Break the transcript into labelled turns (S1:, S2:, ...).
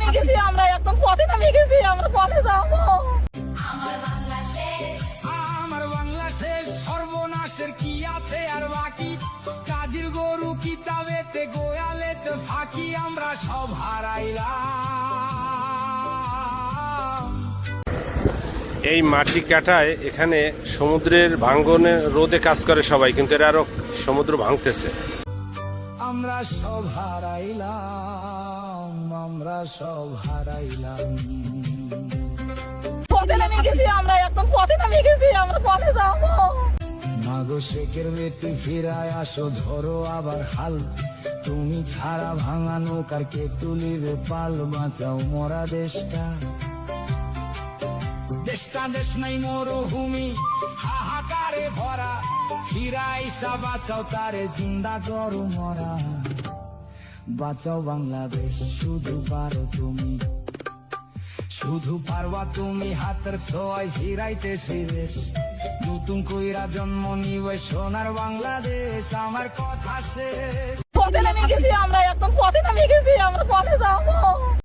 S1: নেমে গেছি, আমরা একদম পথে নেমে গেছি, আমরা পথে যাবো।
S2: আমার বাংলাদেশ সর্বনাশের কি আছে আর বাকি, কাজীর গরু কিতাবেতে গোয়ালেতে ফাঁকি, আমরা সব হারাইলাম।
S3: এই মাটি কাটায় এখানে সমুদ্রের ভাঙ্গনে রোদে কাজ করে সবাই, কিন্তু এরা আরো সমুদ্র ভাঙতেছে।
S2: আমরা সব হারাইলাম, আমরা সব হারাইলাম।
S1: পথে নেমে গেছি, আমরা একদম পথে নেমে গেছি, আমরা পথে যাবো।
S2: মাগো শেখের বেটি ফিরায় আসো, ধরো আবার হাল, তুমি ছাড়া ভাঙা নৌকার কে তুলিবে পাল, বাঁচাও মরা দেশটা। দেশটা দেশ নাই মরুভূমি হাহাকারে ভরা, ফিরাইসা বাঁচাও তারে, জিন্দা করো মরা। বাঁচাও বাংলাদেশ, শুধু পারো তুমি, শুধু পারবা তুমি, হাতের ছোঁয়ায় ফিরাইতে সেই দেশ। নতুন কইরা জন্ম নিবে সোনার বাংলাদেশ, আমার কথা শেষ।
S1: পথে নেমে গেছি, আমরা একদম পথে নেমে গেছি, আমরা পথে যাবো।